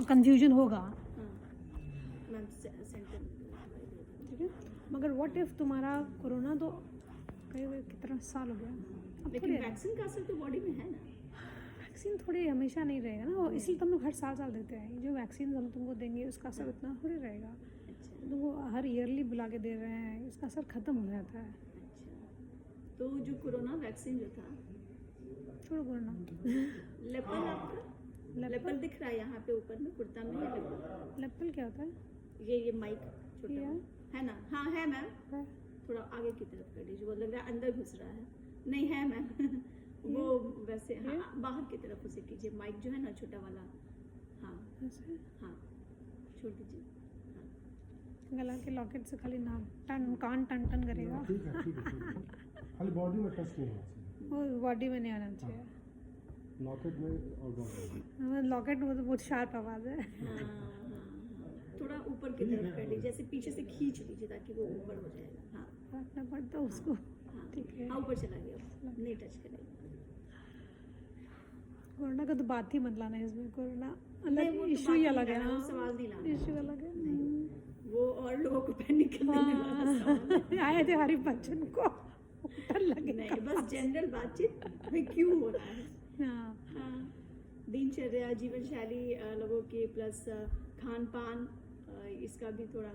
Confusion होगा, ma'am centre ठीक है। मगर व्हाट इफ तुम्हारा कोरोना तो कितना साल हो गया, अब लेकिन वैक्सीन का असर तो बॉडी में है ना। वैक्सीन थोड़ी हमेशा नहीं रहेगा ना, वो इसलिए तुम लोग हर साल देते हैं। जो वैक्सीन हम तुमको देंगे उसका असर उतना थोड़ी रहेगा। अच्छा तुमको हर ईयरली बुला के दे रहे हैं, इसका असर ख़त्म हो जाता है। अच्छा, तो जो कोरोना वैक्सीन जो था, छोड़ो कोरोना। लेपल आपका लेपल दिख रहा है यहाँ पे ऊपर में कुर्ता में, ये लेपल लेपल क्या होता है? ये माइक छोटा ये है ना। हाँ है मैम, है। थोड़ा आगे की तरफ कर दीजिए, वो लग रहा है अंदर घुस रहा है। नहीं है मैम वो वैसे हाँ बाहर की तरफ उसे कीजिए, माइक जो है ना छोटा वाला। हाँ ऐसे हाँ छोड़ दीजिए। हाँ गला के लॉकेट से खाली नाम टन कान टन टन करेगा, ठीक है ठीक है ठीक है, खाली बॉडी में टच नहीं होना चाहिए, वो बॉडी में नहीं आना चाहिए। लॉकेट में और बॉडी। लॉकेट में तो बहुत शार्प आवाज़ है। हाँ हाँ, थोड़ा ऊपर की तरफ कर लीजिए, जैसे पीछे से खींच लीजिए ताकि वो ऊपर हो जाएगा। हाँ रखना पड़ता उसको, हाँ ठीक है। हाँ ऊपर चला गया, नहीं टच करेगा। कोरोना का तो बात ही मत लाना इसमें, कोरोना नहीं, वो अलग तो इशू बात ही नहीं अलग है। लाना, वो हाँ सवाल नहीं लाना। इशू अलग है। वो और लोगों को पैनिक करने वाला सवाल है। आए थे हरि बच्चन को डर लगे। नहीं बस जनरल बातचीत में क्यों हो रहा है। हाँ हाँ, दिनचर्या जीवन शैली लोगों की, प्लस खान पान, इसका भी थोड़ा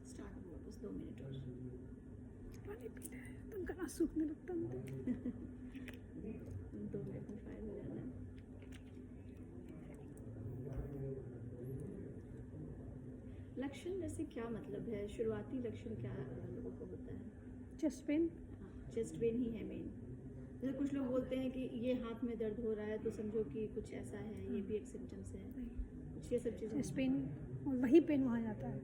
स्टार्ट हुआ, बस 2 मिनट और। पानी पीना है तो गला सूखने लगता है। 2 मिनट में फाइल हो जाना है। लक्षण जैसे क्या मतलब है, शुरुआती लक्षण क्या लोगों को होता है? चेस्ट पेन, चेस्ट पेन ही है मेन। जैसे कुछ लोग बोलते हैं कि ये हाथ में दर्द हो रहा है तो समझो कि कुछ ऐसा है, ये भी एक सिम्टम्स है, कुछ ये सब चीज़ें। चेस्ट पेन और वही पेन वहाँ जाता है,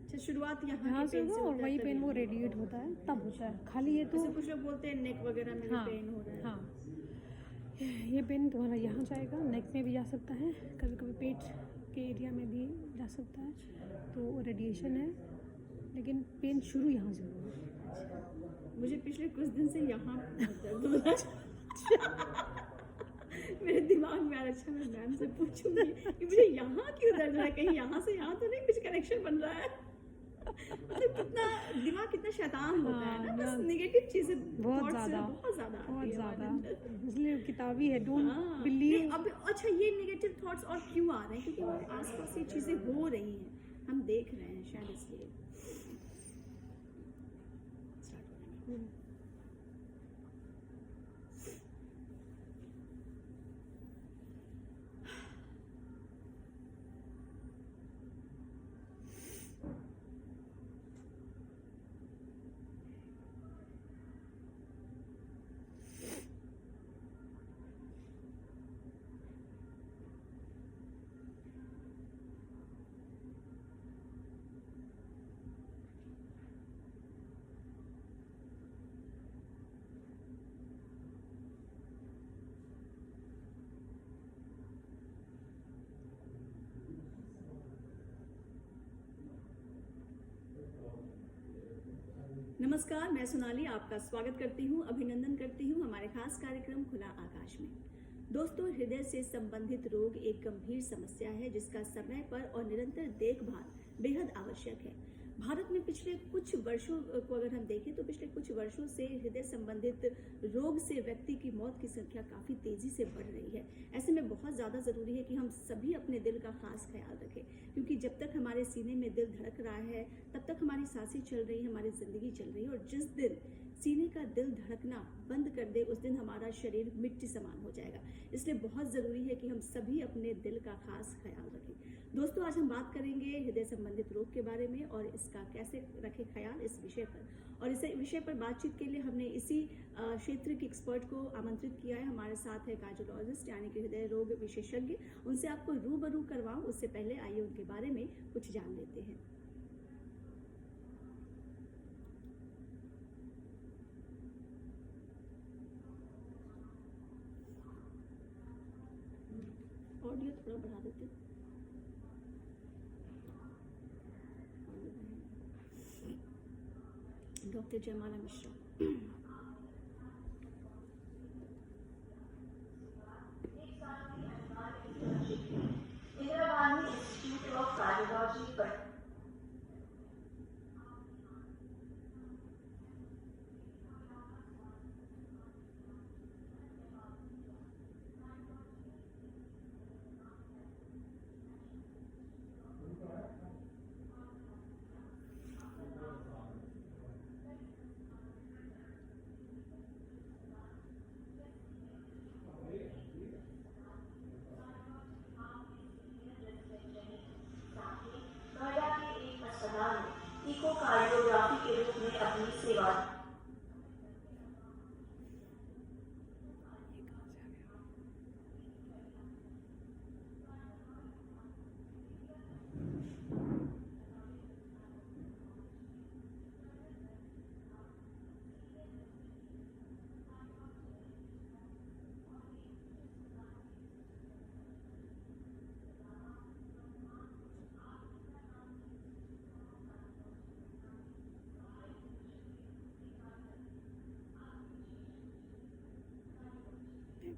अच्छा शुरुआत यहाँ यहाँ से के पेन वो से और होता वही है पेन वो तभी। रेडिएट होता है तब होता है। खाली ये तो जैसे कुछ लोग बोलते हैं नेक वगैरह में भी हाँ पेन हो रहा है। हाँ, ये पेन तुम्हारा यहाँ जाएगा, नेक में भी जा सकता है, कभी कभी पेट के एरिया में भी जा सकता है, तो रेडिएशन है। लेकिन पेन शुरू यहाँ से होगा। मुझे पिछले कुछ दिन से यहाँ दर्द हो रहा है। मेरे दिमाग में आ रहा, अच्छा मैं मैम से पूछूंगी कि मुझे यहाँ क्यों दर्द हो रहा है, कहीं यहाँ से यहाँ तो नहीं कुछ कनेक्शन बन रहा है। मतलब कितना दिमाग कितना शैतान होता है ना, बस नेगेटिव चीजें बहुत ज़्यादा बहुत ज्यादा आती है हमारे अंदर। इसलिए किताबी है, डोंट हाँ, बिलीव। नहीं, अब अच्छा ये नेगेटिव थॉट्स और क्यों आ रहे हैं, क्योंकि हमारे आसपास ये चीजें हो रही हैं, हम देख रहे हैं शायद इसलिए। नमस्कार, मैं सोनाली आपका स्वागत करती हूँ, अभिनंदन करती हूँ हमारे खास कार्यक्रम खुला आकाश में। दोस्तों, हृदय से संबंधित रोग एक गंभीर समस्या है जिसका समय पर और निरंतर देखभाल बेहद आवश्यक है। भारत में पिछले कुछ वर्षों को अगर हम देखें तो पिछले कुछ वर्षों से हृदय संबंधित रोग से व्यक्ति की मौत की संख्या काफ़ी तेज़ी से बढ़ रही है। ऐसे में बहुत ज़्यादा ज़रूरी है कि हम सभी अपने दिल का खास ख्याल रखें, क्योंकि जब तक हमारे सीने में दिल धड़क रहा है तब तक हमारी सांसें चल रही है, हमारी ज़िंदगी चल रही है। और जिस दिन सीने का दिल धड़कना बंद कर दे उस दिन हमारा शरीर मिट्टी समान हो जाएगा। इसलिए बहुत ज़रूरी है कि हम सभी अपने दिल का खास ख्याल रखें। दोस्तों, आज हम बात करेंगे हृदय संबंधित रोग के बारे में और इसका कैसे रखें ख्याल, इस विषय पर। और इस विषय पर बातचीत के लिए हमने इसी क्षेत्र के एक्सपर्ट को आमंत्रित किया है। हमारे साथ है कार्डियोलॉजिस्ट यानी कि हृदय रोग विशेषज्ञ। उनसे आपको रूबरू करवाऊं उससे पहले आइए उनके बारे में कुछ जान लेते हैं। ऑडियो थोड़ा बढ़ा देते हैं। डॉक्टर जयमाला Mishra. Indira Gandhi institute of cardiology पर नोएडा के एक अस्पताल में इकोकार्डियोग्राफी के रूप में अपनी सेवा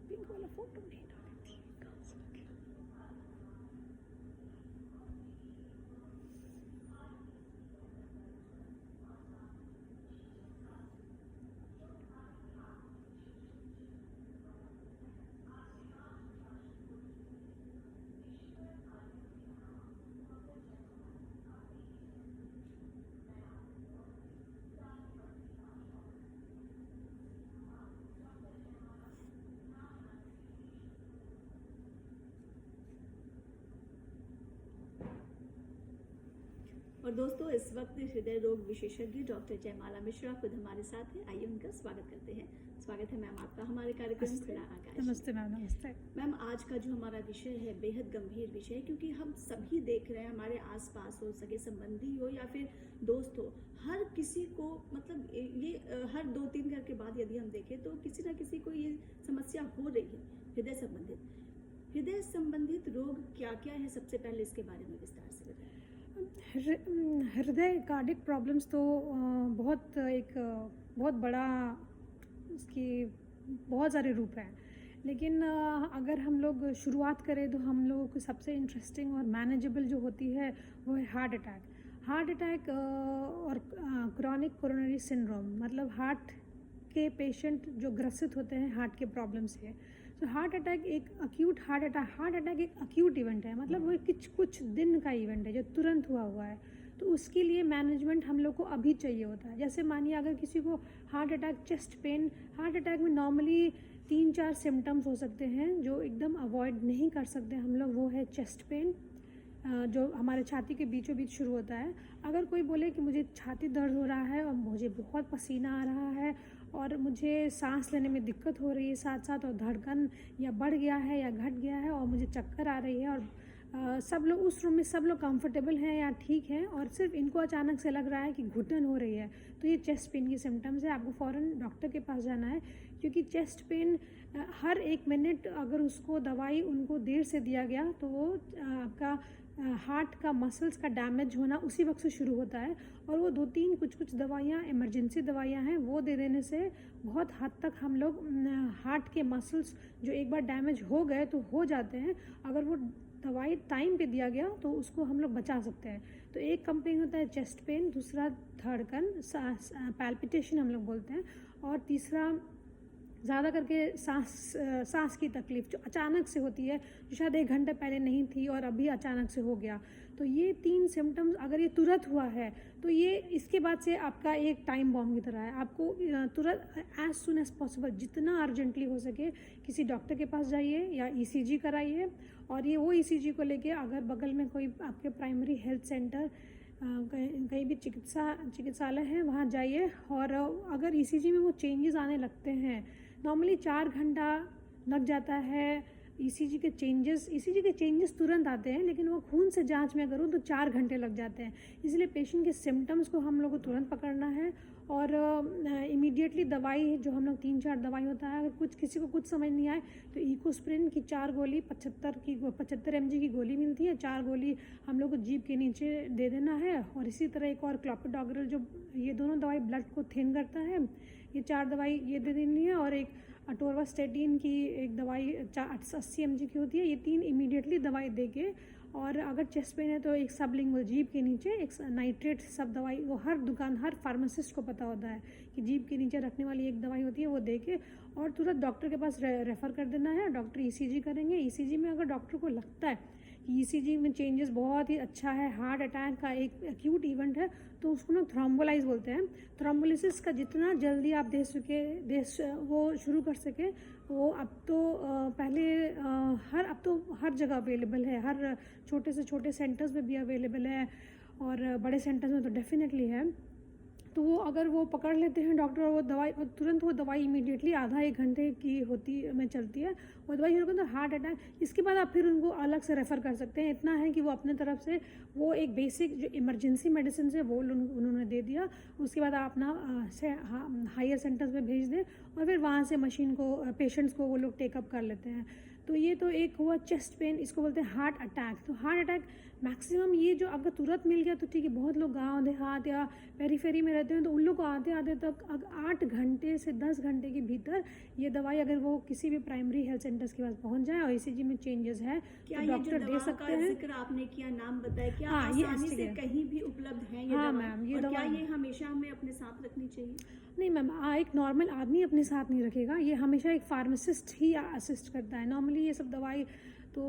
पिंक वाला फोटो नहीं डाली थी, कहाँ से रखे? और दोस्तों, इस वक्त हृदय रोग विशेषज्ञ डॉक्टर जयमाला मिश्रा खुद हमारे साथ हैं। आइए उनका स्वागत करते हैं। स्वागत है मैम आपका हमारे कार्यक्रम खुला आकाश। नमस्ते मैम। नमस्ते मैम, आज का जो हमारा विषय है बेहद गंभीर विषय है, क्योंकि हम सभी देख रहे हैं, हमारे आसपास हो, सगे संबंधी हो या फिर दोस्त हो, हर किसी को मतलब ये हर 2-3 घर के बाद यदि हम देखें तो किसी ना किसी को ये समस्या हो रही है हृदय संबंधित। हृदय संबंधित रोग क्या क्या है, सबसे पहले इसके बारे में विस्तार से बताएं। हृदय कार्डिक प्रॉब्लम्स तो बहुत बड़ा उसकी बहुत सारे रूप हैं, लेकिन अगर हम लोग शुरुआत करें तो हम लोगों को सबसे इंटरेस्टिंग और मैनेजेबल जो होती है वो है हार्ट अटैक और क्रॉनिक कोरोनरी सिंड्रोम, मतलब हार्ट के पेशेंट जो ग्रसित होते हैं हार्ट के प्रॉब्लम से। तो हार्ट अटैक एक अक्यूट इवेंट है, मतलब वो कुछ दिन का इवेंट है जो तुरंत हुआ है। तो उसके लिए मैनेजमेंट हम लोग को अभी चाहिए होता है। जैसे मानिए अगर किसी को हार्ट अटैक में नॉर्मली 3-4 सिम्टम्स हो सकते हैं जो एकदम अवॉइड नहीं कर सकते हम लोग। वो है चेस्ट पेन, जो हमारे छाती के बीचों बीच शुरू होता है। अगर कोई बोले कि मुझे छाती दर्द हो रहा है और मुझे बहुत पसीना आ रहा है और मुझे सांस लेने में दिक्कत हो रही है साथ साथ, और धड़कन या बढ़ गया है या घट गया है और मुझे चक्कर आ रही है, और सब लोग उस रूम में सब लोग कंफर्टेबल हैं या ठीक हैं और सिर्फ इनको अचानक से लग रहा है कि घुटन हो रही है, तो ये चेस्ट पेन की सिम्टम्स है। आपको फ़ौरन डॉक्टर के पास जाना है, क्योंकि चेस्ट पेन हर 1 मिनट अगर उसको दवाई उनको देर से दिया गया तो वो आपका हार्ट का मसल्स का डैमेज होना उसी वक्त से शुरू होता है, और वो 2-3 कुछ दवाइयाँ इमरजेंसी दवाइयाँ हैं, वो दे देने से बहुत हद तक हम लोग हार्ट के मसल्स जो एक बार डैमेज हो गए तो हो जाते हैं, अगर वो दवाई टाइम पे दिया गया तो उसको हम लोग बचा सकते हैं। तो एक कंप्लेन होता है चेस्ट पेन, दूसरा धड़कन पैल्पिटेशन हम लोग बोलते हैं, और तीसरा ज़्यादा करके सांस की तकलीफ़ जो अचानक से होती है, जो शायद 1 घंटे पहले नहीं थी और अभी अचानक से हो गया। तो ये 3 सिम्टम्स अगर ये तुरंत हुआ है तो ये इसके बाद से आपका एक टाइम बॉम्ब की तरह है। आपको तुरंत एज सुन एज पॉसिबल जितना अर्जेंटली हो सके किसी डॉक्टर के पास जाइए या ईसीजी कराइए, और ये वो ईसीजी को लेके अगर बगल में कोई आपके प्राइमरी हेल्थ सेंटर कहीं भी चिकित्सालय है वहाँ जाइए, और अगर ईसीजी में वो चेंजेस आने लगते हैं, नॉर्मली 4 घंटा लग जाता है ईसीजी के चेंजेस तुरंत आते हैं, लेकिन वो खून से जांच में करूँ तो 4 घंटे लग जाते हैं। इसलिए पेशेंट के सिम्टम्स को हम लोग को तुरंत पकड़ना है, और इमीडिएटली दवाई जो हम लोग 3-4 दवाई होता है, अगर किसी को कुछ समझ नहीं आए तो इकोस्प्रिन की 4 गोली 75 mg की गोली मिलती है, 4 गोली हम लोग को जीभ के नीचे दे देना है। और इसी तरह एक और क्लोपिडोग्रेल, जो ये दोनों दवाई ब्लड को थिन करता है, ये 4 दवाई ये दे देनी है, और एक अटोरवास्टेटिन की एक दवाई 80 mg की होती है। ये 3 इमीडिएटली दवाई दे के, और अगर चेस्ट पेन है तो एक सबलिंगुअल जीभ के नीचे एक नाइट्रेट सब दवाई, वो हर फार्मासिस्ट को पता होता है कि जीभ के नीचे रखने वाली एक दवाई होती है, वो दे के और तुरंत डॉक्टर के पास रेफ़र कर देना है। डॉक्टर ईसीजी करेंगे। ईसीजी में अगर डॉक्टर को लगता है कि ईसीजी में चेंजेस बहुत ही अच्छा है, हार्ट अटैक का एक एक्यूट इवेंट है, तो उसको ना थ्रोम्बोलाइज बोलते हैं। थ्रोम्बोलिसिस का जितना जल्दी आप वो शुरू कर सके, वो अब तो हर जगह अवेलेबल है, हर छोटे से छोटे सेंटर्स में भी अवेलेबल है, और बड़े सेंटर्स में तो डेफिनेटली है। तो वो अगर वो पकड़ लेते हैं डॉक्टर, और वो दवाई तुरंत वो दवाई इमीडिएटली आधा 1 घंटे की में चलती है, वो दवाई शुरू करते हैं हार्ट अटैक। इसके बाद आप फिर उनको अलग से रेफ़र कर सकते हैं। इतना है कि वो अपने तरफ से वो एक बेसिक जो इमरजेंसी मेडिसिन है वो उन्होंने दे दिया, उसके बाद आप अपना हायर सेंटर्स में भेज दें, और फिर वहाँ से पेशेंट्स को वो लोग टेकअप कर लेते हैं। तो ये तो एक हुआ चेस्ट पेन, इसको बोलते हैं हार्ट अटैक। तो हार्ट अटैक मैक्सिमम ये जो अगर तुरंत मिल गया तो ठीक है, बहुत लोग गांव देहात या पेरीफेरी में रहते हैं तो उन लोग को आते आते तक 8 घंटे से 10 घंटे के भीतर ये दवाई अगर वो किसी भी प्राइमरी हेल्थ सेंटर्स के पास पहुंच जाए और ईसीजी में चेंजेस है क्या तो डॉक्टर दे सकते हैं। जिक्र आपने किया, नाम बताया, क्या हाँ, आसानी से कहीं भी उपलब्ध है ये हाँ दवा? मैम, ये और दवा क्या ये हमेशा हमें अपने साथ रखनी चाहिए? नहीं मैम, एक नॉर्मल आदमी अपने साथ नहीं रखेगा, ये हमेशा एक फार्मासिस्ट ही असिस्ट करता है। नॉर्मली ये सब दवाई तो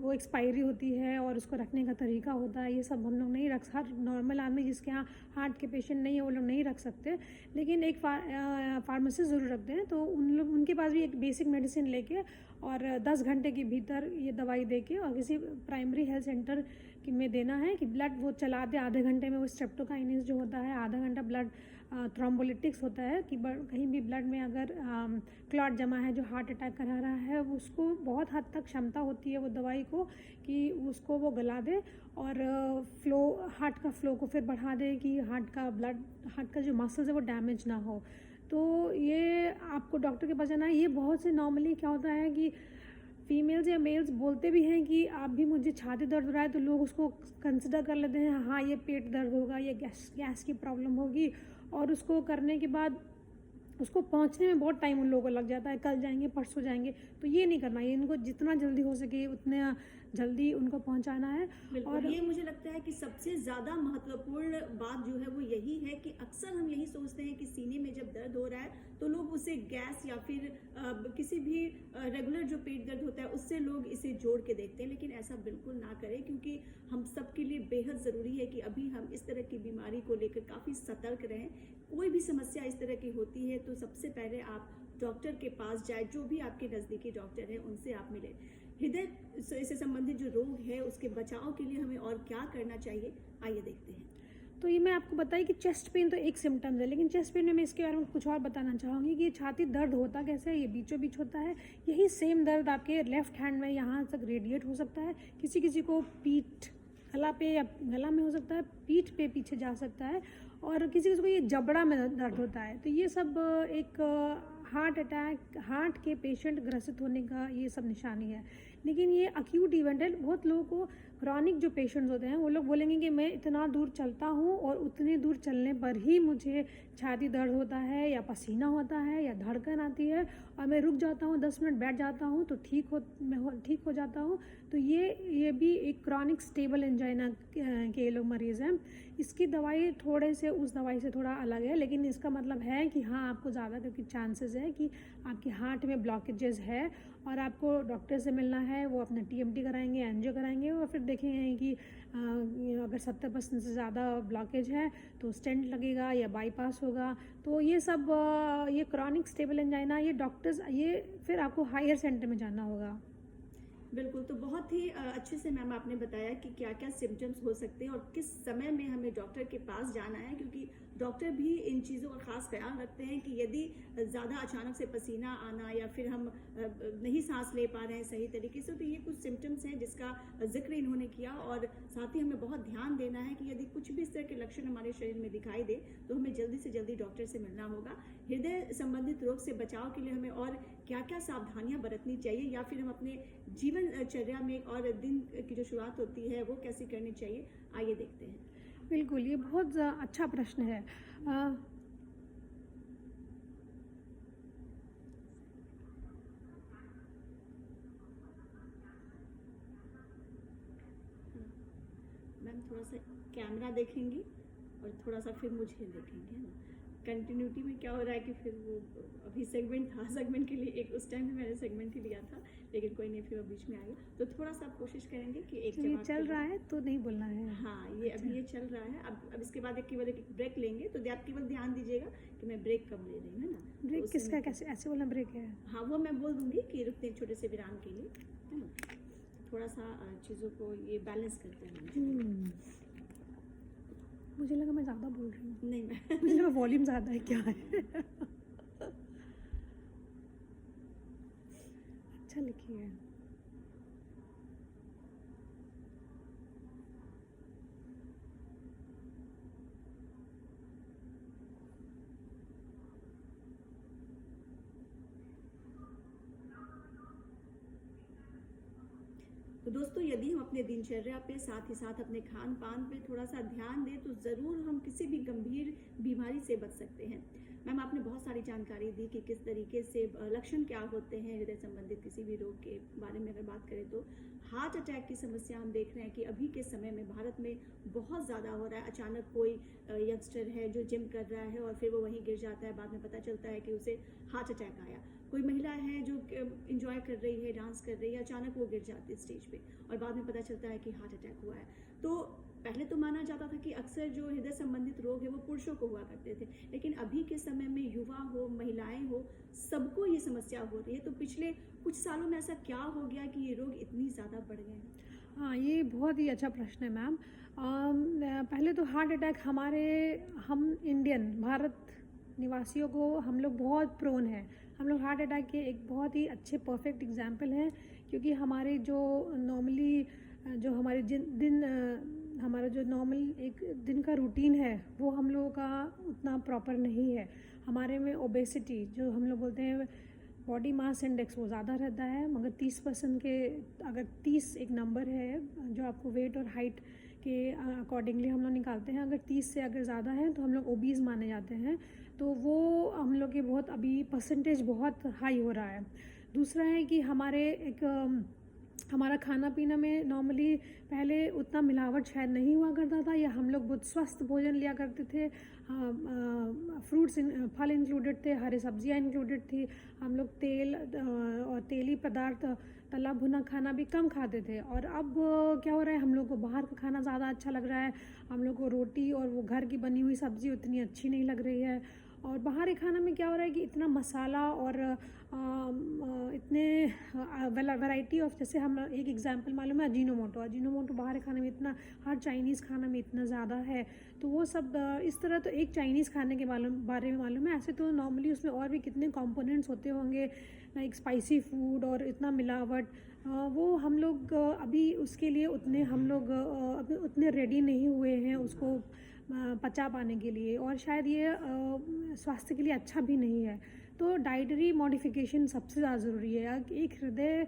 वो एक्सपायरी होती है और उसको रखने का तरीका होता है, ये सब हम लोग नहीं हर नॉर्मल आदमी जिसके यहाँ हार्ट के पेशेंट नहीं है वो लोग नहीं रख सकते, लेकिन एक फार्मासिस्ट ज़रूर रखते हैं। तो उनके पास भी एक बेसिक मेडिसिन लेके और 10 घंटे के भीतर ये दवाई दे के और किसी प्राइमरी हेल्थ सेंटर में देना है कि ब्लड वो चला दे। आधे घंटे में वो स्ट्रेप्टोकाइनेस जो होता है, आधा घंटा ब्लड थ्रोम्बोलिटिक्स होता है कि कहीं भी ब्लड में अगर क्लॉट जमा है जो हार्ट अटैक करा रहा है, उसको बहुत हद तक क्षमता होती है वो दवाई को कि उसको वो गला दे और हार्ट का फ्लो को फिर बढ़ा दे कि हार्ट का जो मसल्स है वो डैमेज ना हो। तो ये आपको डॉक्टर के पास जाना है। ये बहुत से नॉर्मली क्या होता है कि फीमेल्स या मेल्स बोलते भी हैं कि आप भी मुझे छाती दर्द हो रहा है, तो लोग उसको कंसिडर कर लेते हैं, हाँ ये पेट दर्द होगा, ये गैस की प्रॉब्लम होगी, और उसको करने के बाद उसको पहुंचने में बहुत टाइम उन लोगों को लग जाता है, कल जाएंगे परसों जाएंगे। तो ये नहीं करना है, इनको जितना जल्दी हो सके उतना जल्दी उनको पहुंचाना है। और ये मुझे लगता है कि सबसे ज़्यादा महत्वपूर्ण बात जो है वो यही है कि अक्सर हम यही सोचते हैं कि सीने में जब दर्द हो रहा है तो लोग उसे गैस या फिर किसी भी रेगुलर जो पेट दर्द होता है उससे लोग इसे जोड़ के देखते हैं, लेकिन ऐसा बिल्कुल ना करें, क्योंकि हम सब के लिए बेहद ज़रूरी है कि अभी हम इस तरह की बीमारी को लेकर काफ़ी सतर्क रहें। कोई भी समस्या इस तरह की होती है तो सबसे पहले आप डॉक्टर के पास जाए, जो भी आपके नज़दीकी डॉक्टर हैं उनसे आप मिलें। हृदय से संबंधित जो रोग है उसके बचाव के लिए हमें और क्या करना चाहिए, आइए देखते हैं। तो ये मैं आपको बताई कि चेस्ट पेन तो एक सिम्टम्स है, लेकिन चेस्ट पेन में मैं इसके बारे में कुछ और बताना चाहूँगी कि छाती दर्द होता कैसे है। ये बीचों बीच होता है, यही सेम दर्द आपके लेफ्ट हैंड में यहाँ तक रेडिएट हो सकता है। किसी को पीठ गला में हो सकता है, पीठ पे पीछे जा सकता है, और किसी को ये जबड़ा में दर्द होता है। तो ये सब एक हार्ट अटैक, हार्ट के पेशेंट ग्रसित होने का ये सब निशानी है, लेकिन ये अक्यूट इवेंट है। बहुत लोगों को क्रॉनिक जो पेशेंट्स होते हैं वो लोग बोलेंगे कि मैं इतना दूर चलता हूँ और उतनी दूर चलने पर ही मुझे छाती दर्द होता है या पसीना होता है या धड़कन आती है और मैं रुक जाता हूँ 10 मिनट बैठ जाता हूँ तो ठीक हो जाता हूँ। तो ये भी एक क्रॉनिक स्टेबल एंजाइना के लोग मरीज़ हैं। इसकी दवाई थोड़े से उस दवाई से थोड़ा अलग है, लेकिन इसका मतलब है कि हाँ आपको ज़्यादा क्योंकि चांसेस है कि आपके हार्ट में ब्लॉकेजेस है और आपको डॉक्टर से मिलना है। वो अपना TMT कराएंगे, एंजियो कराएंगे और फिर देखेंगे कि अगर 70% से ज़्यादा ब्लॉकेज है तो स्टेंट लगेगा या बाईपास होगा। तो ये सब ये क्रॉनिक स्टेबल एंजाइना ये डॉक्टर्स ये फिर आपको हायर सेंटर में जाना होगा। बिल्कुल, तो बहुत ही अच्छे से मैम आपने बताया कि क्या क्या सिम्टम्स हो सकते हैं और किस समय में हमें डॉक्टर के पास जाना है, क्योंकि डॉक्टर भी इन चीज़ों का खास ख्याल रखते हैं कि यदि ज़्यादा अचानक से पसीना आना या फिर हम नहीं सांस ले पा रहे हैं सही तरीके से, तो ये कुछ सिम्टम्स हैं जिसका जिक्र इन्होंने किया। और साथ ही हमें बहुत ध्यान देना है कि यदि कुछ भी इस तरह के लक्षण हमारे शरीर में दिखाई दे तो हमें जल्दी से जल्दी डॉक्टर से मिलना होगा। हृदय संबंधित रोग से बचाव के लिए हमें और क्या क्या सावधानियां बरतनी चाहिए या फिर हम अपने जीवनचर्या में और दिन की जो शुरुआत होती है वो कैसी करनी चाहिए, आइए देखते हैं। बिल्कुल, ये बहुत अच्छा प्रश्न है। मैम थोड़ा सा कैमरा देखेंगी और थोड़ा सा फिर मुझे देखेंगे, है ना। कंटिन्यूटी में क्या हो रहा है कि फिर वो अभी सेगमेंट था, सेगमेंट के लिए एक उस टाइम भी मैंने सेगमेंट ही लिया था, लेकिन कोई नहीं, फिर वो बीच में आ गया। तो थोड़ा सा आप कोशिश करेंगे कि एक तो ये चल रहा है तो नहीं बोलना है। हाँ, ये अभी ये चल रहा है। अब इसके बाद केवल एक ब्रेक लेंगे, तो आप केवल ध्यान दीजिएगा कि मैं ब्रेक कब ले रही हूँ, है ना। ब्रेक तो किसका, कैसे ऐसे बोलना ब्रेक है? हाँ, वो मैं बोल दूंगी कि रुकते हैं छोटे से विराम के लिए, है ना। थोड़ा सा चीज़ों को ये बैलेंस करते हैं। मुझे लगा मैं ज़्यादा बोल रही हूँ। नहीं मुझे लगा वॉल्यूम ज़्यादा है क्या है। अच्छा लिखिए। तो दोस्तों, यदि हम अपने दिनचर्या पे साथ ही साथ अपने खान पान पे थोड़ा सा ध्यान दें तो ज़रूर हम किसी भी गंभीर बीमारी से बच सकते हैं। मैम आपने बहुत सारी जानकारी दी कि किस तरीके से लक्षण क्या होते हैं हृदय संबंधित किसी भी रोग के बारे में अगर बात करें तो हार्ट अटैक की समस्या हम देख रहे हैं कि अभी के समय में भारत में बहुत ज़्यादा हो रहा है। अचानक कोई यंगस्टर है जो जिम कर रहा है और फिर वो वहीं गिर जाता है, बाद में पता चलता है कि उसे हार्ट अटैक आया। कोई महिला है जो इंजॉय कर रही है, डांस कर रही है, अचानक वो गिर जाती है स्टेज पे और बाद में पता चलता है कि हार्ट अटैक हुआ है। तो पहले तो माना जाता था कि अक्सर जो हृदय संबंधित रोग है वो पुरुषों को हुआ करते थे, लेकिन अभी के समय में युवा हो, महिलाएं हो, सबको ये समस्या हो रही है। तो पिछले कुछ सालों में ऐसा क्या हो गया कि ये रोग इतनी ज़्यादा बढ़ गए हैं? हाँ, ये बहुत ही अच्छा प्रश्न है मैम। पहले तो हार्ट अटैक हम इंडियन भारत निवासियों को हम लोग बहुत प्रोन हैं। हम लोग हार्ट अटैक के एक बहुत ही अच्छे परफेक्ट एग्जाम्पल हैं, क्योंकि हमारे जो नॉर्मली जो हमारे हमारा जो नॉर्मल एक दिन का रूटीन है वो हम लोगों का उतना प्रॉपर नहीं है। हमारे में ओबेसिटी जो हम लोग बोलते हैं बॉडी मास इंडेक्स वो ज़्यादा रहता है, मगर 30% के अगर 30 एक नंबर है जो आपको वेट और हाइट के अकॉर्डिंगली हम लोग निकालते हैं, अगर 30 से अगर ज़्यादा है तो हम लोग ओबीज़ माने जाते हैं। तो वो हम लोग के बहुत अभी परसेंटेज बहुत हाई हो रहा है। दूसरा है कि हमारा खाना पीना में नॉर्मली पहले उतना मिलावट शायद नहीं हुआ करता था, या हम लोग बहुत स्वस्थ भोजन लिया करते थे। फ्रूट्स फल इंक्लूडेड थे, हरी सब्जियां इंक्लूडेड थी। हम लोग तेल और तेली पदार्थ तला भुना खाना भी कम खाते थे। और अब क्या हो रहा है, हम लोग को बाहर का खाना ज़्यादा अच्छा लग रहा है। हम लोग को रोटी और वो घर की बनी हुई सब्ज़ी उतनी अच्छी नहीं लग रही है। और बाहरी खाना में क्या हो रहा है कि इतना मसाला और इतने वैरायटी ऑफ, जैसे हम एक एग्जांपल मालूम है अजीनोमोटो बाहर खाने में इतना, हर चाइनीज़ खाना में इतना ज़्यादा है। तो वो सब इस तरह तो एक चाइनीज़ खाने के बारे में मालूम है। ऐसे तो नॉर्मली उसमें और भी कितने कंपोनेंट्स होते होंगे, लाइक स्पाइसी फूड और इतना मिलावट, वो हम लोग अभी उसके लिए अभी उतने रेडी नहीं हुए हैं उसको पचा पाने के लिए, और शायद ये स्वास्थ्य के लिए अच्छा भी नहीं है। तो डाइटरी मॉडिफिकेशन सबसे ज़्यादा ज़रूरी है। एक हृदय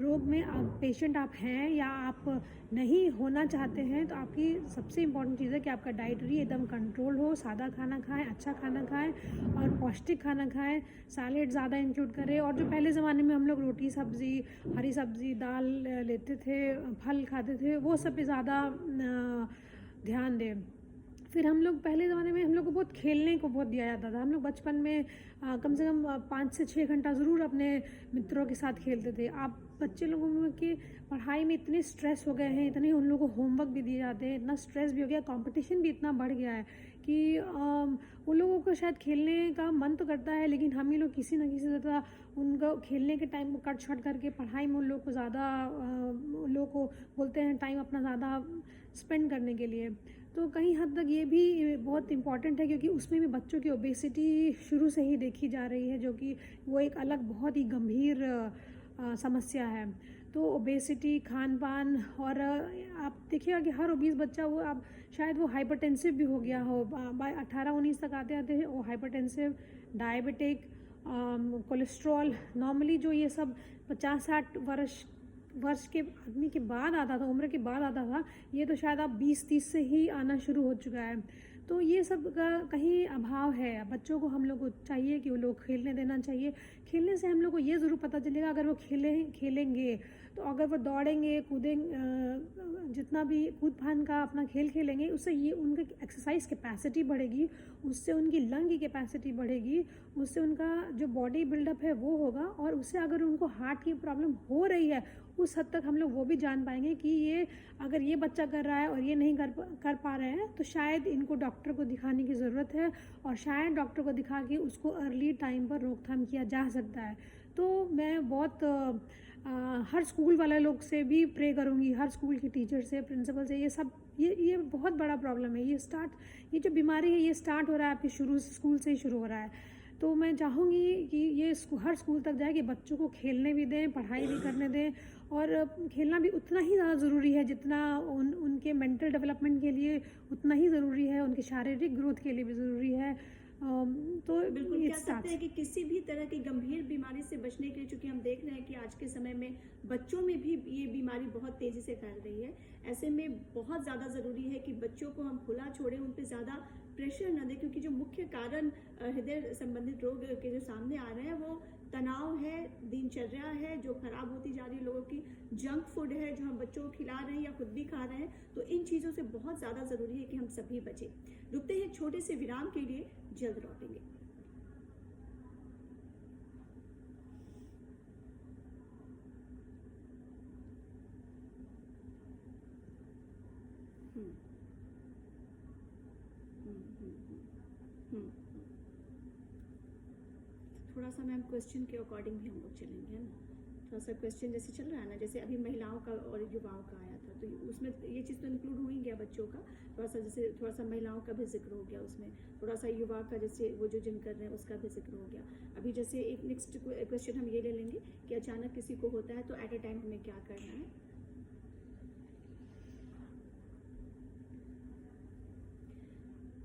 रोग में पेशेंट आप हैं या आप नहीं होना चाहते हैं, तो आपकी सबसे इम्पॉर्टेंट चीज़ है कि आपका डाइटरी एकदम कंट्रोल हो, सादा खाना खाएं, अच्छा खाना खाएं और पौष्टिक खाना खाएं, सैलेड ज़्यादा इंक्लूड करें। और जो पहले ज़माने में हम लोग रोटी सब्ज़ी, हरी सब्ज़ी, दाल लेते थे, फल खाते थे, वो सब पे ज़्यादा ध्यान दें। फिर हम लोग पहले ज़माने में हम लोग को बहुत खेलने को बहुत दिया जाता था। हम लोग बचपन में कम से कम 5 से 6 घंटा ज़रूर अपने मित्रों के साथ खेलते थे। आप बच्चे लोगों में की पढ़ाई में इतने स्ट्रेस हो गए हैं, इतने उन लोगों को होमवर्क भी दिए जाते हैं, इतना स्ट्रेस भी हो गया, कंपटीशन भी इतना बढ़ गया है कि उन लोगों को शायद खेलने का मन तो करता है, लेकिन हम ही लोग किसी न किसी तरह उनको खेलने के टाइम को कट छट करके पढ़ाई में उन लोग को ज़्यादा उन लोगों को बोलते हैं टाइम अपना ज़्यादा स्पेंड करने के लिए। तो कहीं हद तक ये भी बहुत इम्पॉर्टेंट है, क्योंकि उसमें भी बच्चों की ओबेसिटी शुरू से ही देखी जा रही है, जो कि वो एक अलग बहुत ही गंभीर समस्या है। तो ओबेसिटी, खान पान, और आप देखिएगा कि हर ओबीस बच्चा वो अब शायद वो हाइपरटेंसिव भी हो गया हो, 18-19 तक आते आते वो हाइपरटेंसिव, डायबिटिक, कोलेस्ट्रॉल। नॉर्मली जो ये सब 50-60 वर्ष के आदमी के बाद आता था, उम्र के बाद आता था, ये तो शायद अब 20-30 से ही आना शुरू हो चुका है। तो ये सब का कहीं अभाव है। बच्चों को हम लोग को चाहिए कि वो लोग खेलने देना चाहिए। खेलने से हम लोग को ये ज़रूर पता चलेगा, अगर वो खेलेंगे तो अगर वो दौड़ेंगे, कूदेंगे, जितना भी कूद फान का अपना खेल खेलेंगे, उससे ये उनकी एक्सरसाइज कैपेसिटी बढ़ेगी, उससे उनकी लंग की कैपेसिटी बढ़ेगी, उससे उनका जो बॉडी बिल्डअप है वो होगा, और उससे अगर उनको हार्ट की प्रॉब्लम हो रही है, उस हद तक हम लोग वो भी जान पाएंगे कि ये अगर ये बच्चा कर रहा है और ये नहीं कर पा रहे हैं, तो शायद इनको डॉक्टर को दिखाने की ज़रूरत है, और शायद डॉक्टर को दिखा के उसको अर्ली टाइम पर रोकथाम किया जा सकता है। तो मैं बहुत हर स्कूल वाले लोग से भी प्रे करूँगी, हर स्कूल की टीचर से, प्रिंसिपल से, ये सब ये बहुत बड़ा प्रॉब्लम है। ये जो बीमारी है ये स्टार्ट हो रहा है आपके स्कूल से ही शुरू हो रहा है। तो मैं चाहूँगी कि ये हर स्कूल तक जाए, कि बच्चों को खेलने भी दें, पढ़ाई भी करने दें, और खेलना भी उतना ही ज़्यादा ज़रूरी है जितना उनके मेंटल डेवलपमेंट के लिए उतना ही ज़रूरी है, उनके शारीरिक ग्रोथ के लिए भी ज़रूरी है। तो बिल्कुल कह सकते हैं कि किसी भी तरह की गंभीर बीमारी से बचने के लिए, चूंकि हम देख रहे हैं कि आज के समय में बच्चों में भी ये बीमारी बहुत तेज़ी से फैल रही है, ऐसे में बहुत ज़्यादा ज़रूरी है कि बच्चों को हम खुला छोड़ें, उन पर ज़्यादा प्रेशर न दें, क्योंकि जो मुख्य कारण हृदय संबंधित रोग के जो सामने आ रहे हैं वो तनाव है, दिनचर्या है जो खराब होती जा रही है लोगों की, जंक फूड है जो हम बच्चों को खिला रहे हैं या खुद भी खा रहे हैं। तो इन चीज़ों से बहुत ज़्यादा ज़रूरी है कि हम सभी बचें। रुकते हैं छोटे से विराम के लिए, जल्द लौटेंगे। थोड़ा सा मैम क्वेश्चन के अकॉर्डिंग भी हम लोग चलेंगे, है ना। थोड़ा सा क्वेश्चन जैसे चल रहा है ना, जैसे अभी महिलाओं का और युवाओं का आया था, तो उसमें ये चीज़ तो इंक्लूड हो ही गया बच्चों का, थोड़ा सा जैसे थोड़ा सा महिलाओं का भी जिक्र हो गया उसमें, थोड़ा सा युवा का जैसे वो जो जिम कर रहे हैं उसका भी जिक्र हो गया। अभी जैसे एक नेक्स्ट क्वेश्चन हम ये ले लेंगे कि अचानक किसी को होता है तो एट अ टाइम हमें क्या करना है।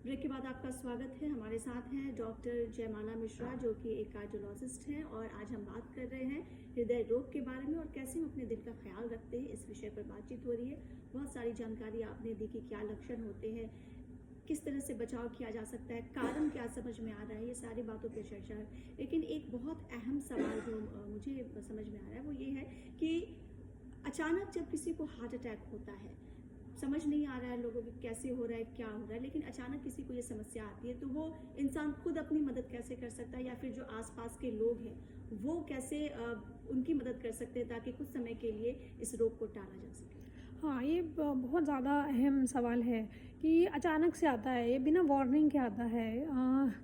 ब्रेक के बाद आपका स्वागत है। हमारे साथ हैं डॉक्टर जयमाला मिश्रा, जो कि एक कार्डियोलॉजिस्ट हैं, और आज हम बात कर रहे हैं हृदय रोग के बारे में और कैसे हम अपने दिल का ख्याल रखते हैं, इस विषय पर बातचीत हो रही है। बहुत सारी जानकारी आपने दी कि क्या लक्षण होते हैं, किस तरह से बचाव किया जा सकता है, कारण क्या समझ में आ रहा है, ये सारी बातों पर चर्चा है। लेकिन एक बहुत अहम सवाल जो मुझे समझ में आ रहा है वो ये है कि अचानक जब किसी को हार्ट अटैक होता है, समझ नहीं आ रहा है लोगों को कैसे हो रहा है, क्या हो रहा है, लेकिन अचानक किसी को ये समस्या आती है, तो वो इंसान खुद अपनी मदद कैसे कर सकता है, या फिर जो आसपास के लोग हैं वो कैसे उनकी मदद कर सकते हैं ताकि कुछ समय के लिए इस रोग को टाला जा सके। हाँ, ये बहुत ज़्यादा अहम सवाल है कि अचानक से आता है, ये बिना वार्निंग के आता है।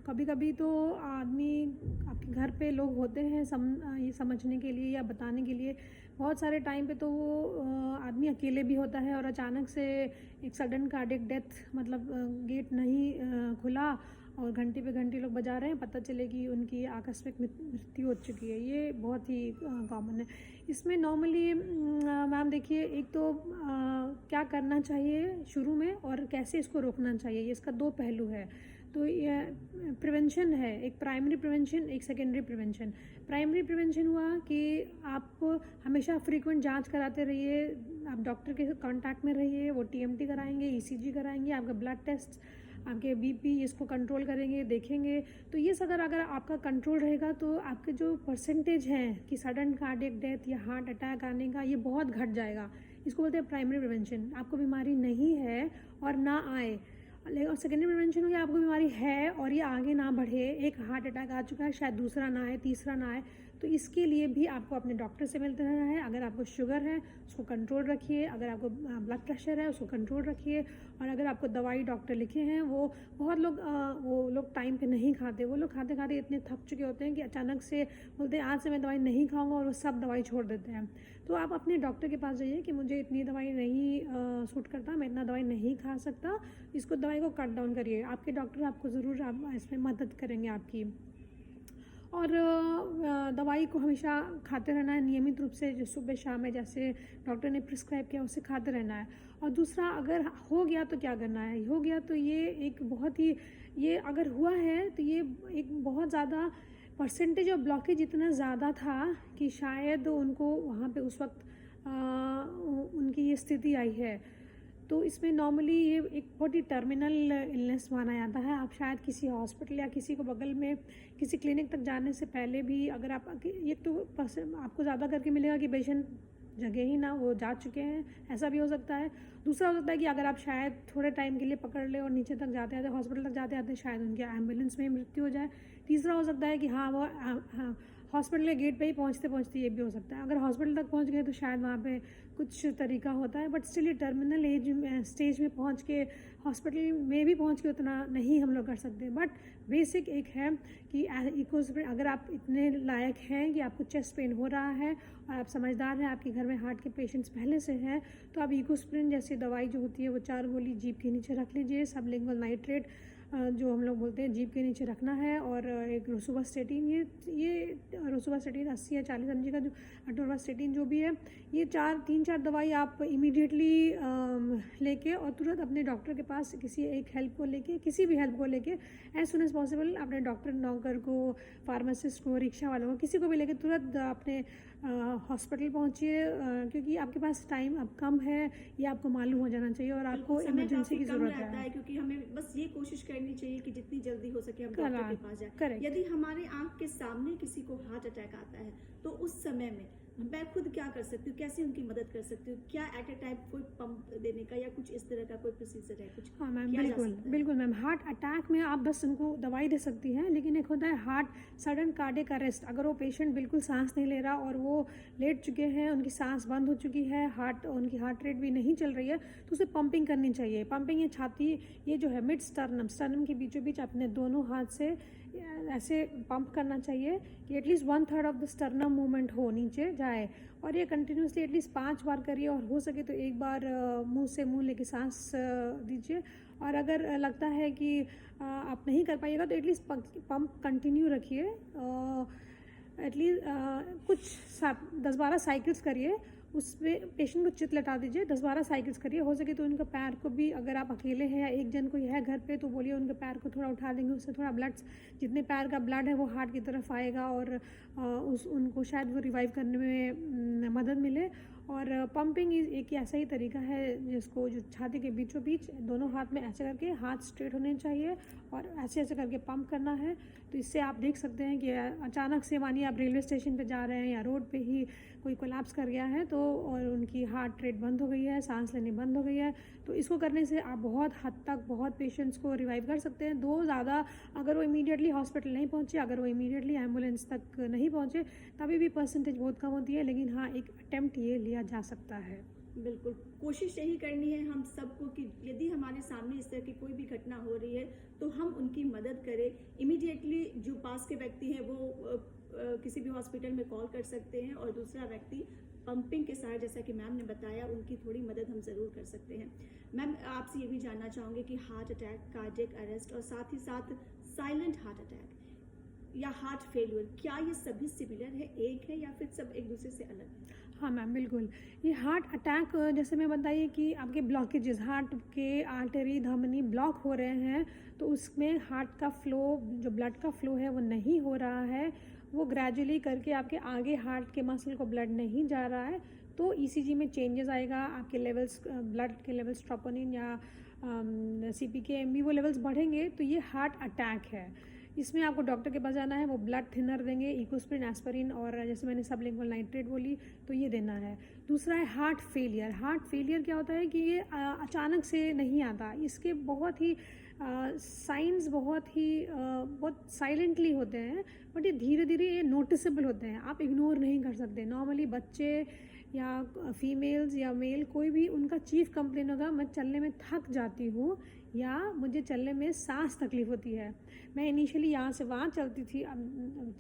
कभी कभी तो आदमी, आपके घर पे लोग होते हैं ये समझने के लिए या बताने के लिए, बहुत सारे टाइम पे तो वो आदमी अकेले भी होता है और अचानक से एक सडन कार्डियक डेथ, मतलब गेट नहीं खुला और घंटे पे घंटे लोग बजा रहे हैं, पता चले कि उनकी आकस्मिक मृत्यु हो चुकी है। ये बहुत ही कॉमन है। इसमें नॉर्मली मैम देखिए, एक तो क्या करना चाहिए शुरू में और कैसे इसको रोकना चाहिए, ये इसका दो पहलू है। तो ये प्रिवेंशन है, एक प्राइमरी प्रिवेंशन, एक सेकेंडरी प्रिवेंशन। प्राइमरी प्रिवेंशन हुआ कि आप हमेशा फ्रीक्वेंट जांच कराते रहिए, आप डॉक्टर के कांटेक्ट में रहिए, वो टीएमटी कराएंगे, ईसीजी कराएंगे, आपका ब्लड टेस्ट, आपके बीपी, इसको कंट्रोल करेंगे, देखेंगे। तो ये अगर आपका कंट्रोल रहेगा तो आपके जो परसेंटेज हैं कि सडन कार्डियक डेथ या हार्ट अटैक आने का, ये बहुत घट जाएगा। इसको बोलते हैं प्राइमरी प्रिवेंशन। आपको बीमारी नहीं है और ना आए। और सेकेंडरी प्रिवेंशन हो गया, आपको बीमारी है और ये आगे ना बढ़े, एक हार्ट अटैक आ चुका है, शायद दूसरा ना आए, तीसरा ना आए, तो इसके लिए भी आपको अपने डॉक्टर से मिलते रहना है। अगर आपको शुगर है उसको कंट्रोल रखिए, अगर आपको ब्लड प्रेशर है उसको कंट्रोल रखिए, और अगर आपको दवाई डॉक्टर लिखे हैं, वो बहुत लोग वो लोग टाइम पे नहीं खाते। वो लोग खाते खाते इतने थक चुके होते हैं कि अचानक से बोलते हैं आज से मैं दवाई नहीं खाऊंगा, और वो सब दवाई छोड़ देते हैं। तो आप अपने डॉक्टर के पास जाइए कि मुझे इतनी दवाई नहीं सूट करता, मैं इतना दवाई नहीं खा सकता, इसको दवाई को कट डाउन करिए। आपके डॉक्टर आपको ज़रूर इसमें मदद करेंगे आपकी। और दवाई को हमेशा खाते रहना है नियमित रूप से, जो सुबह शाम में जैसे डॉक्टर ने प्रिस्क्राइब किया उसे खाते रहना है। और दूसरा, अगर हो गया तो क्या करना है? हो गया तो ये एक बहुत ही, ये अगर हुआ है तो ये एक बहुत ज़्यादा परसेंटेज ऑफ ब्लॉकेज इतना ज़्यादा था कि शायद उनको वहाँ पे उस वक्त उनकी ये स्थिति आई है। तो इसमें नॉर्मली ये एक बहुत ही टर्मिनल इलनेस माना जाता है। आप शायद किसी हॉस्पिटल या किसी को बगल में किसी क्लिनिक तक जाने से पहले भी, अगर आप ये तो आपको ज़्यादा करके मिलेगा कि पेशेंट जगह ही ना, वो जा चुके हैं, ऐसा भी हो सकता है। दूसरा हो सकता है कि अगर आप शायद थोड़े टाइम के लिए पकड़ ले और नीचे तक जाते आते हॉस्पिटल तक जाते आते शायद उनके एम्बुलेंस में ही मृत्यु हो जाए। तीसरा हो सकता है कि हाँ वो हॉस्पिटल के गेट पे ही पहुंचते पहुंचते ये भी हो सकता है। अगर हॉस्पिटल तक पहुंच गए तो शायद वहाँ पे कुछ तरीका होता है, बट स्टिल ये टर्मिनल स्टेज में पहुंच के, हॉस्पिटल में भी पहुंच के उतना नहीं हम लोग कर सकते। बट बेसिक एक है कि इकोस्प्रिन, अगर आप इतने लायक हैं कि आपको चेस्ट पेन हो रहा है और आप समझदार हैं, आपके घर में हार्ट के पेशेंट्स पहले से हैं, तो आप इकोस्प्रिन जैसी दवाई जो होती है वो 4 गोली जीभ के नीचे रख लीजिए। सबलिंगुअल नाइट्रेट जो हम लोग बोलते हैं जीभ के नीचे रखना है, और एक रोसुवास्टेटिन, ये रोसुवास्टेटिन 80 या 40 mg का जो अटोरवास्टेटिन जो भी है, ये 3-4 दवाई आप इमीडिएटली लेके और तुरंत अपने डॉक्टर के पास किसी एक हेल्प को लेके, किसी भी हेल्प को लेके एज सुन एज पॉसिबल अपने डॉक्टर, नौकर को, फार्मासिस्ट को, रिक्शा वालों को, किसी को भी लेके तुरंत अपने हॉस्पिटल पहुंचिए, क्योंकि आपके पास टाइम अब कम है, ये आपको मालूम हो जाना चाहिए और आपको इमरजेंसी की ज़रूरत है। क्योंकि हमें बस ये कोशिश करनी चाहिए कि जितनी जल्दी हो सके हम डॉक्टर के पास जाएं। यदि हमारे आंख के सामने किसी को हार्ट अटैक आता है तो उस समय में मैं खुद क्या कर सकती हूँ, कैसे उनकी मदद कर सकती हूँ? क्या एट ए टाइम कोई पंप देने का या कुछ इस तरह का कोई प्रोसीजर है कुछ? हाँ मैम, बिल्कुल मैम। हार्ट अटैक में आप बस उनको दवाई दे सकती हैं, लेकिन एक होता है हार्ट सडन कार्डियक अरेस्ट। अगर वो पेशेंट बिल्कुल सांस नहीं ले रहा और वो लेट चुके हैं, उनकी सांस बंद हो चुकी है, उनकी हार्ट रेट भी नहीं चल रही है, तो उसे पंपिंग करनी चाहिए। पंपिंग ये छाती, ये जो है मिड स्टर्नम के बीचों बीच अपने दोनों हाथ से ऐसे पंप करना चाहिए कि at least 1/3 of the sternum movement हो, नीचे जाए, और ये कंटिन्यूसली एटलीस्ट 5 बार करिए, और हो सके तो एक बार मुंह से मुंह लेके सांस दीजिए। और अगर लगता है कि आप नहीं कर पाइएगा तो एटलीस्ट पंप कंटिन्यू रखिए, एटलीस्ट कुछ 10-12 साइकिल्स करिए, उसमें पेशेंट को चित लटा दीजिए, 10-12 साइकिल्स करिए। हो सके तो उनका पैर को भी, अगर आप अकेले हैं या एक जन कोई है घर पे, तो बोलिए उनके पैर को थोड़ा उठा देंगे, उससे थोड़ा ब्लड, जितने पैर का ब्लड है वो हार्ट की तरफ आएगा और उनको शायद वो रिवाइव करने में मदद मिले। और पंपिंग एक ऐसा ही तरीका है जिसको, जो छाती के बीचों बीच दोनों हाथ में ऐसे करके, हाथ स्ट्रेट होने चाहिए और ऐसे ऐसे करके पंप करना है। तो इससे आप देख सकते हैं कि अचानक से मानिए आप रेलवे स्टेशन पे जा रहे हैं या रोड पे ही कोई कोलैप्स कर गया है, तो और उनकी हार्ट रेट बंद हो गई है, सांस लेनी बंद हो गई है, तो इसको करने से आप बहुत हद तक बहुत पेशेंट्स को रिवाइव कर सकते हैं। ज़्यादा अगर वो इमीडिएटली हॉस्पिटल नहीं पहुँचे, अगर वो इमीडिएटली एम्बुलेंस तक नहीं पहुँचे, तभी भी परसेंटेज बहुत कम होती है, लेकिन हाँ एक अटेम्प्ट ये लिया जा सकता है। बिल्कुल, कोशिश यही करनी है हम सबको कि यदि हमारे सामने इस तरह की कोई भी घटना हो रही है तो हम उनकी मदद करें। इमीडिएटली जो पास के व्यक्ति हैं वो किसी भी हॉस्पिटल में कॉल कर सकते हैं, और दूसरा व्यक्ति पंपिंग के साथ, जैसा कि मैम ने बताया, उनकी थोड़ी मदद हम ज़रूर कर सकते हैं। मैम, आपसे ये भी जानना चाहूँगी कि हार्ट अटैक, कार्डियक अरेस्ट और साथ ही साथ साइलेंट हार्ट अटैक या हार्ट फेलियर, क्या ये सभी सिमिलर है, एक है, या फिर सब एक दूसरे से अलग है? हाँ मैम बिल्कुल। ये हार्ट अटैक जैसे मैं बताइए कि आपके ब्लॉकेजेस हार्ट के आर्टरी धमनी ब्लॉक हो रहे हैं, तो उसमें हार्ट का फ्लो जो ब्लड का फ्लो है वो नहीं हो रहा है, वो ग्रेजुअली करके आपके आगे हार्ट के मसल को ब्लड नहीं जा रहा है, तो ईसीजी में चेंजेस आएगा, आपके लेवल्स ब्लड के लेवल्स ट्रोपोनिन या CPK-MB वो लेवल्स बढ़ेंगे, तो ये हार्ट अटैक है। इसमें आपको डॉक्टर के पास जाना है, वो ब्लड थिनर देंगे, इकोस्प्रिन, एस्पिरिन और जैसे मैंने सबलिंगुअल नाइट्रेट बोली तो ये देना है। दूसरा है हार्ट फेलियर। हार्ट फेलियर क्या होता है कि ये अचानक से नहीं आता, इसके बहुत ही साइंस बहुत साइलेंटली होते हैं, बट ये धीरे धीरे ये नोटिसेबल होते हैं, आप इग्नोर नहीं कर सकते। नॉर्मली बच्चे या फीमेल्स या मेल कोई भी उनका चीफ कंप्लेन होगा, मैं चलने में थक जाती हूँ या मुझे चलने में सांस तकलीफ़ होती है। मैं इनिशियली यहाँ से वहाँ चलती थी,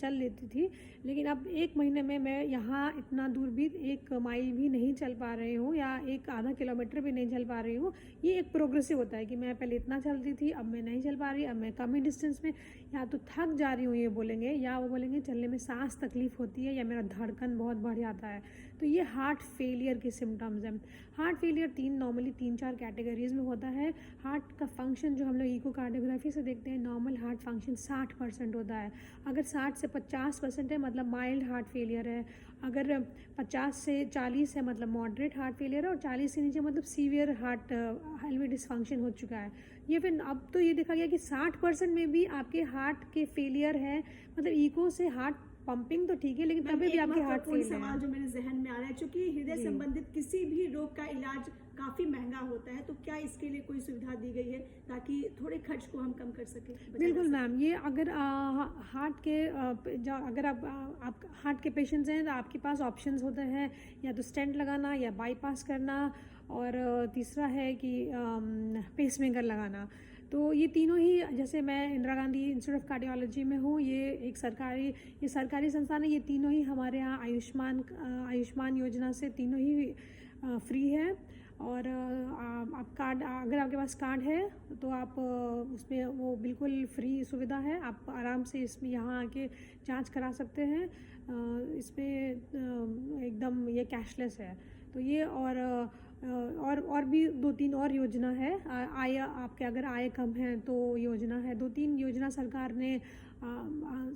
चल लेती थी, लेकिन अब 1 महीने में मैं यहाँ इतना दूर भी 1 माइल भी नहीं चल पा रही हूँ या एक आधा किलोमीटर भी नहीं चल पा रही हूँ। ये एक प्रोग्रेसिव होता है कि मैं पहले इतना चलती थी, अब मैं नहीं चल पा रही, अब मैं कम ही डिस्टेंस में या तो थक जा रही हूँ ये बोलेंगे, या वो बोलेंगे चलने में सांस तकलीफ़ होती है या मेरा धड़कन बहुत बढ़ जाता है। तो ये हार्ट फेलियर के सिम्टम्स हैं। हार्ट फेलियर नॉर्मली 3-4 कैटेगरीज में होता है। हार्ट का फंक्शन जो हम लोग इकोकार्डियोग्राफी से देखते हैं, नॉर्मल हार्ट फंक्शन 60% होता है। अगर 60 से 50% है मतलब माइल्ड हार्ट फेलियर है, अगर 50 से 40 है मतलब मॉडरेट हार्ट फेलियर है, और 40 से नीचे मतलब सीवियर हार्ट एलवी डिसफंक्शन हो चुका है। ये फिर अब तो ये देखा गया कि 60% में भी आपके हार्ट के फेलियर है, मतलब इको से हार्ट पंपिंग तो ठीक है लेकिन तभी भी आपके हार्ट फेल है। सवाल जो मेरे जहन में आ रहा है, चूंकि हृदय संबंधित किसी भी रोग का इलाज काफी महंगा होता है, तो क्या इसके लिए कोई सुविधा दी गई है ताकि थोड़े खर्च को हम कम कर सकें? बिल्कुल मैम, ये अगर हार्ट के अगर आप हार्ट के पेशेंट्स हैं तो आपके पास ऑप्शंस होते हैं, या तो स्टेंट लगाना या बाईपास करना, और तीसरा है कि पेसमेकर लगाना। तो ये तीनों ही, जैसे मैं Indira Gandhi institute of cardiology में हूँ, ये सरकारी संस्थान है, ये तीनों ही हमारे यहाँ आयुष्मान योजना से तीनों ही फ्री है। और आप कार्ड, अगर आपके पास कार्ड है तो आप उसमें वो बिल्कुल फ्री सुविधा है, आप आराम से इसमें यहाँ आके जांच करा सकते हैं। इसमें एकदम ये कैशलेस है। तो ये और भी 2-3 और योजना है। आपके अगर आय कम है तो योजना है, 2-3 योजना सरकार ने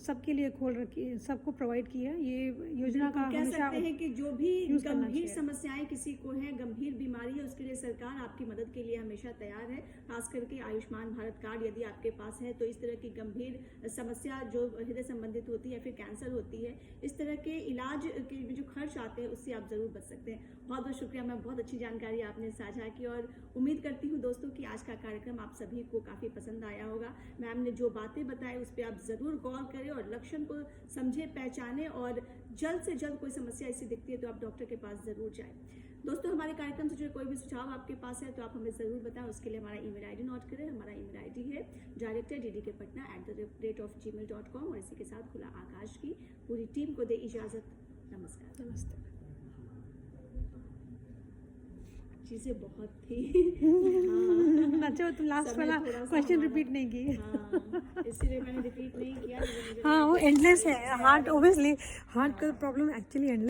सबके लिए खोल रखी है, सबको प्रोवाइड की है। ये योजना का कह हमेशा सकते हैं कि जो भी यूज़ करना गंभीर चाहिए। समस्याएं किसी को हैं, गंभीर बीमारी है, उसके लिए सरकार आपकी मदद के लिए हमेशा तैयार है। खास करके आयुष्मान भारत कार्ड यदि आपके पास है तो इस तरह की गंभीर समस्या जो हृदय संबंधित होती है, फिर कैंसर होती है, इस तरह के इलाज के जो खर्च आते हैं उससे आप जरूर बच सकते हैं। बहुत बहुत शुक्रिया मैम, बहुत अच्छी जानकारी आपने साझा की, और उम्मीद करती हूँ दोस्तों कि आज का कार्यक्रम आप सभी को काफी पसंद आया होगा। मैम ने जो बातें बताई उस पर आप जरूर गौर करें और लक्षण को समझे, पहचाने, और जल्द से जल्द कोई समस्या ऐसी दिखती है तो आप डॉक्टर के पास जरूर जाएं। दोस्तों, हमारे कार्यक्रम से जुड़े कोई भी सुझाव आपके पास है तो आप हमें जरूर बताएं। उसके लिए हमारा ईमेल आईडी नोट करें। हमारा ईमेल आईडी है director@ddkpatna@rate.com। और इसी के साथ खुला आकाश की पूरी टीम को दे इजाजत। नमस्कार। नमस्ते। चीजें बहुत थी। अच्छा, तुम लास्ट वाला क्वेश्चन रिपीट नहीं की। इसलिए मैंने रिपीट नहीं किया। हाँ, वो एंडलेस है हार्ट, ओबियसली हार्ट का प्रॉब्लम एक्चुअली एंडलेस